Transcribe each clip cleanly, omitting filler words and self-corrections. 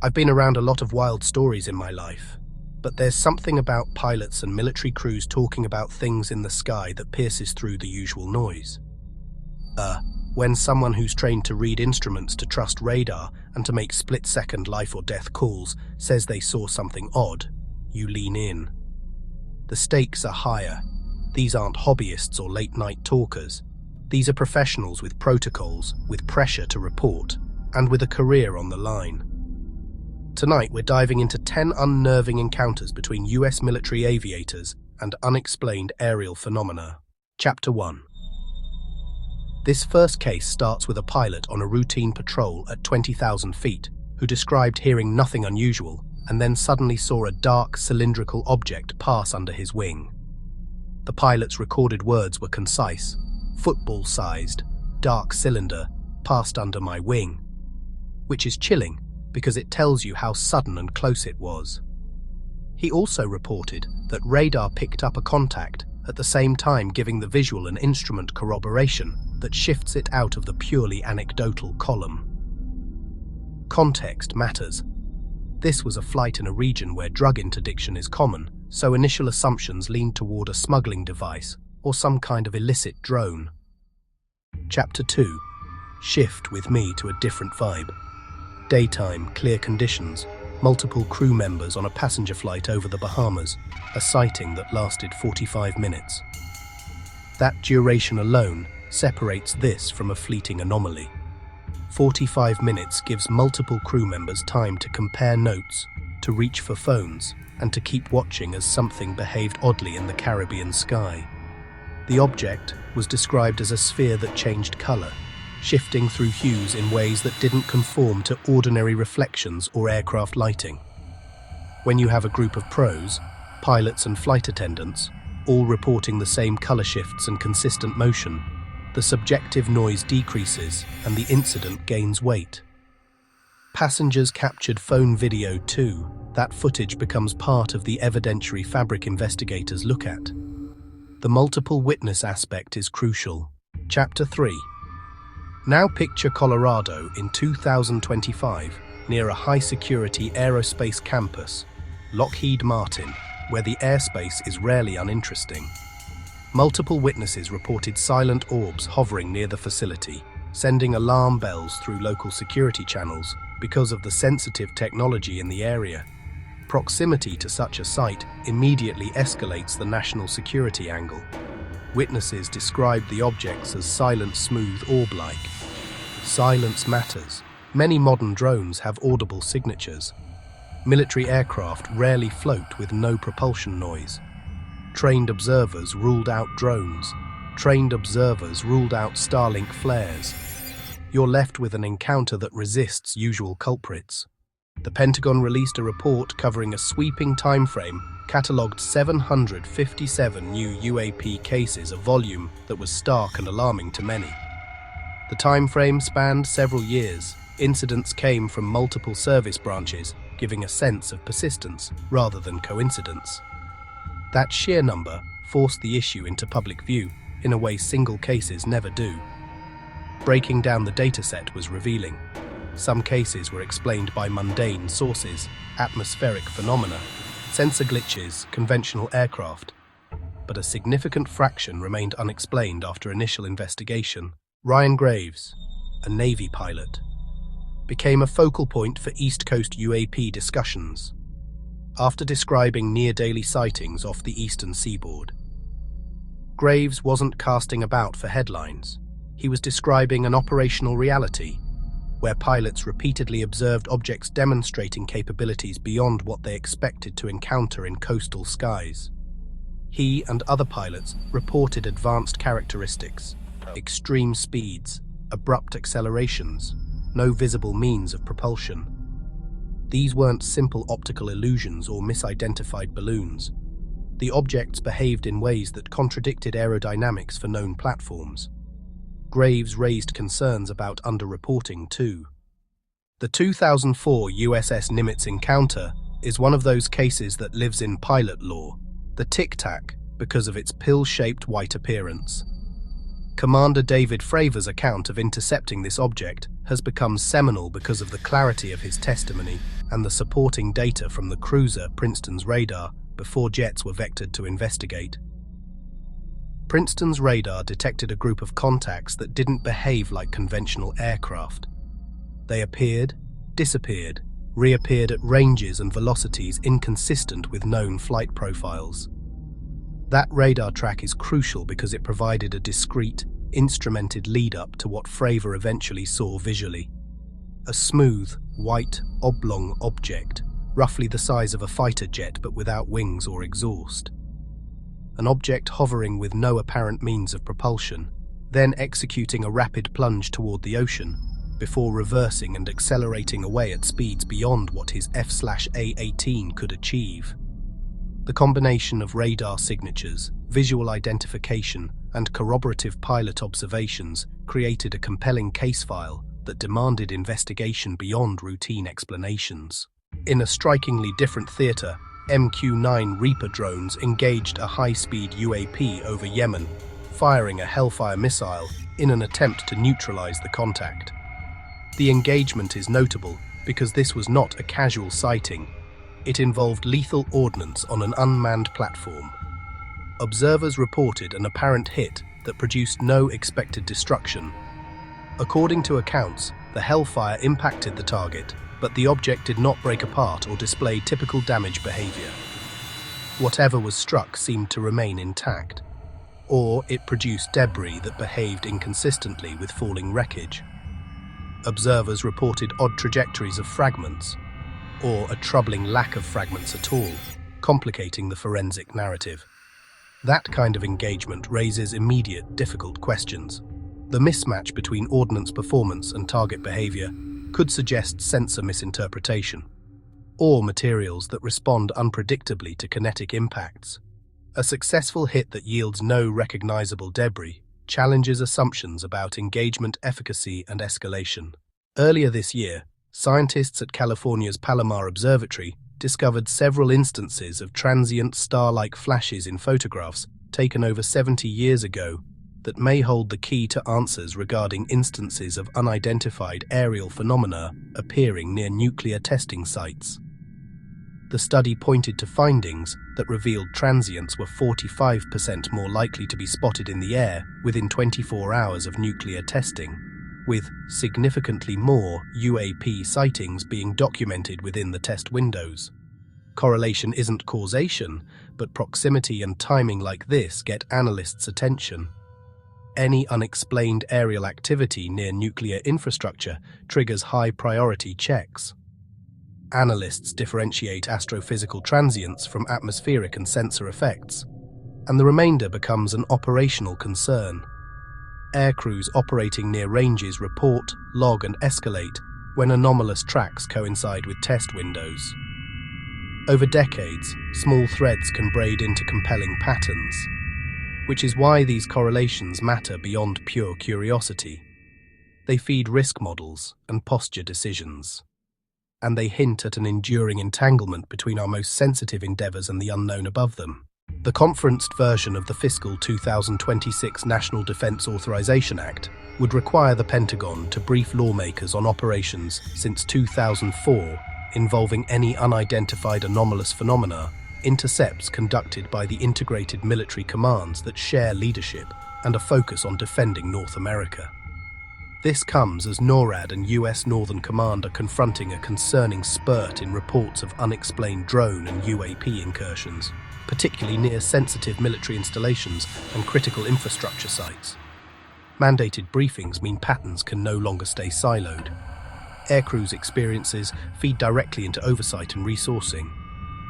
I've been around a lot of wild stories in my life, but there's something about pilots and military crews talking about things in the sky that pierces through the usual noise. When someone who's trained to read instruments, to trust radar, and to make split-second life or death calls says they saw something odd, you lean in. The stakes are higher. These aren't hobbyists or late-night talkers. These are professionals with protocols, with pressure to report, and with a career on the line. Tonight, we're diving into 10 unnerving encounters between US military aviators and unexplained aerial phenomena. Chapter 1. This first case starts with a pilot on a routine patrol at 20,000 feet who described hearing nothing unusual and then suddenly saw a dark, cylindrical object pass under his wing. The pilot's recorded words were concise: football-sized, dark cylinder, passed under my wing, which is chilling because it tells you how sudden and close it was. He also reported that radar picked up a contact, at the same time giving the visual and instrument corroboration that shifts it out of the purely anecdotal column. Context matters. This was a flight in a region where drug interdiction is common, so initial assumptions leaned toward a smuggling device or some kind of illicit drone. Chapter 2. Shift with me to a different vibe. Daytime, clear conditions, multiple crew members on a passenger flight over the Bahamas, a sighting that lasted 45 minutes. That duration alone separates this from a fleeting anomaly. 45 minutes gives multiple crew members time to compare notes, to reach for phones, and to keep watching as something behaved oddly in the Caribbean sky. The object was described as a sphere that changed color, shifting through hues in ways that didn't conform to ordinary reflections or aircraft lighting. When you have a group of pros, pilots and flight attendants, all reporting the same color shifts and consistent motion, the subjective noise decreases and the incident gains weight. Passengers captured phone video too. That footage becomes part of the evidentiary fabric investigators look at. The multiple witness aspect is crucial. Chapter 3. Now picture Colorado in 2025, near a high-security aerospace campus, Lockheed Martin, where the airspace is rarely uninteresting. Multiple witnesses reported silent orbs hovering near the facility, sending alarm bells through local security channels because of the sensitive technology in the area. Proximity to such a site immediately escalates the national security angle. Witnesses described the objects as silent, smooth, orb-like. Silence matters. Many modern drones have audible signatures. Military aircraft rarely float with no propulsion noise. Trained observers ruled out drones. Trained observers ruled out Starlink flares. You're left with an encounter that resists usual culprits. The Pentagon released a report covering a sweeping timeframe, catalogued 757 new UAP cases, a volume that was stark and alarming to many. The timeframe spanned several years. Incidents came from multiple service branches, giving a sense of persistence rather than coincidence. That sheer number forced the issue into public view in a way single cases never do. Breaking down the dataset was revealing. Some cases were explained by mundane sources, atmospheric phenomena, sensor glitches, conventional aircraft. But a significant fraction remained unexplained after initial investigation. Ryan Graves, a Navy pilot, became a focal point for East Coast UAP discussions, after describing near-daily sightings off the eastern seaboard. Graves wasn't casting about for headlines. He was describing an operational reality, where pilots repeatedly observed objects demonstrating capabilities beyond what they expected to encounter in coastal skies. He and other pilots reported advanced characteristics, extreme speeds, abrupt accelerations, no visible means of propulsion. These weren't simple optical illusions or misidentified balloons. The objects behaved in ways that contradicted aerodynamics for known platforms. Graves raised concerns about underreporting too. The 2004 USS Nimitz encounter is one of those cases that lives in pilot lore, the Tic Tac, because of its pill-shaped white appearance. Commander David Fravor's account of intercepting this object has become seminal because of the clarity of his testimony and the supporting data from the cruiser Princeton's radar before jets were vectored to investigate. Princeton's radar detected a group of contacts that didn't behave like conventional aircraft. They appeared, disappeared, reappeared at ranges and velocities inconsistent with known flight profiles. That radar track is crucial because it provided a discrete, instrumented lead-up to what Fravor eventually saw visually. A smooth, white, oblong object, roughly the size of a fighter jet but without wings or exhaust. An object hovering with no apparent means of propulsion, then executing a rapid plunge toward the ocean, before reversing and accelerating away at speeds beyond what his F/A-18 could achieve. The combination of radar signatures, visual identification, and corroborative pilot observations created a compelling case file that demanded investigation beyond routine explanations. In a strikingly different theater, MQ-9 Reaper drones engaged a high-speed UAP over Yemen, firing a Hellfire missile in an attempt to neutralize the contact. The engagement is notable because this was not a casual sighting. It involved lethal ordnance on an unmanned platform. Observers reported an apparent hit that produced no expected destruction. According to accounts, the Hellfire impacted the target, but the object did not break apart or display typical damage behavior. Whatever was struck seemed to remain intact, or it produced debris that behaved inconsistently with falling wreckage. Observers reported odd trajectories of fragments, or a troubling lack of fragments at all, complicating the forensic narrative. That kind of engagement raises immediate, difficult questions. The mismatch between ordnance performance and target behavior could suggest sensor misinterpretation, or materials that respond unpredictably to kinetic impacts. A successful hit that yields no recognizable debris challenges assumptions about engagement efficacy and escalation. Earlier this year, scientists at California's Palomar Observatory discovered several instances of transient star-like flashes in photographs taken over 70 years ago that may hold the key to answers regarding instances of unidentified aerial phenomena appearing near nuclear testing sites. The study pointed to findings that revealed transients were 45% more likely to be spotted in the air within 24 hours of nuclear testing, with significantly more UAP sightings being documented within the test windows. Correlation isn't causation, but proximity and timing like this get analysts' attention. Any unexplained aerial activity near nuclear infrastructure triggers high-priority checks. Analysts differentiate astrophysical transients from atmospheric and sensor effects, and the remainder becomes an operational concern. Aircrews operating near ranges report, log, and escalate when anomalous tracks coincide with test windows. Over decades, small threads can braid into compelling patterns, which is why these correlations matter beyond pure curiosity. They feed risk models and posture decisions, and they hint at an enduring entanglement between our most sensitive endeavors and the unknown above them. The conferenced version of the fiscal 2026 National Defense Authorization Act would require the Pentagon to brief lawmakers on operations since 2004 involving any unidentified anomalous phenomena, intercepts conducted by the integrated military commands that share leadership and a focus on defending North America. This comes as NORAD and US Northern Command are confronting a concerning spurt in reports of unexplained drone and UAP incursions, particularly near sensitive military installations and critical infrastructure sites. Mandated briefings mean patterns can no longer stay siloed. Aircrews' experiences feed directly into oversight and resourcing.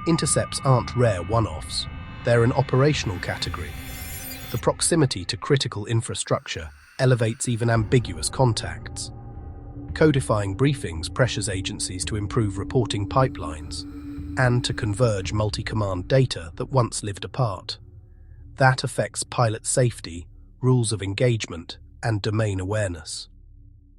Intercepts aren't rare one-offs, they're an operational category. The proximity to critical infrastructure elevates even ambiguous contacts. Codifying briefings pressures agencies to improve reporting pipelines and to converge multi-command data that once lived apart. That affects pilot safety, rules of engagement, and domain awareness.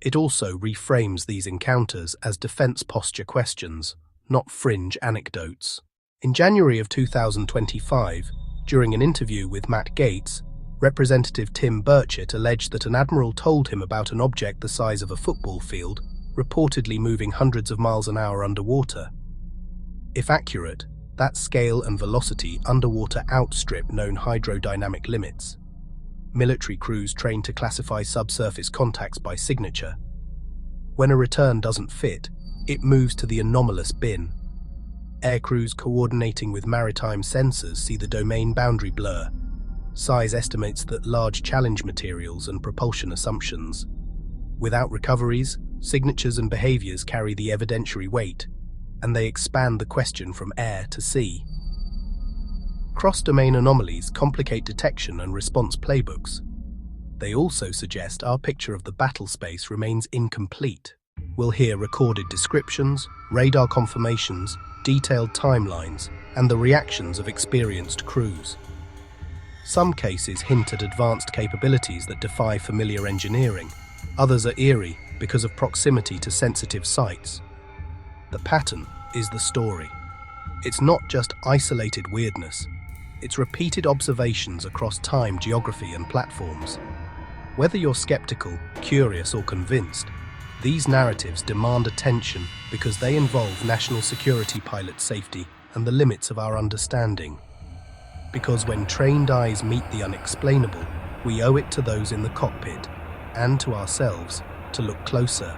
It also reframes these encounters as defense posture questions, not fringe anecdotes. In January of 2025, during an interview with Matt Gaetz, Representative Tim Burchett alleged that an admiral told him about an object the size of a football field, reportedly moving hundreds of miles an hour underwater. If accurate, that scale and velocity underwater outstrip known hydrodynamic limits. Military crews train to classify subsurface contacts by signature. When a return doesn't fit, it moves to the anomalous bin. Air crews coordinating with maritime sensors see the domain boundary blur. Size estimates that large challenge materials and propulsion assumptions. Without recoveries, signatures and behaviors carry the evidentiary weight, and they expand the question from air to sea. Cross-domain anomalies complicate detection and response playbooks. They also suggest our picture of the battle space remains incomplete. We'll hear recorded descriptions, radar confirmations, detailed timelines, and the reactions of experienced crews. Some cases hint at advanced capabilities that defy familiar engineering. Others are eerie because of proximity to sensitive sites. The pattern is the story. It's not just isolated weirdness. It's repeated observations across time, geography, and platforms. Whether you're skeptical, curious, or convinced, these narratives demand attention because they involve national security, pilot safety, and the limits of our understanding. Because when trained eyes meet the unexplainable, we owe it to those in the cockpit and to ourselves to look closer.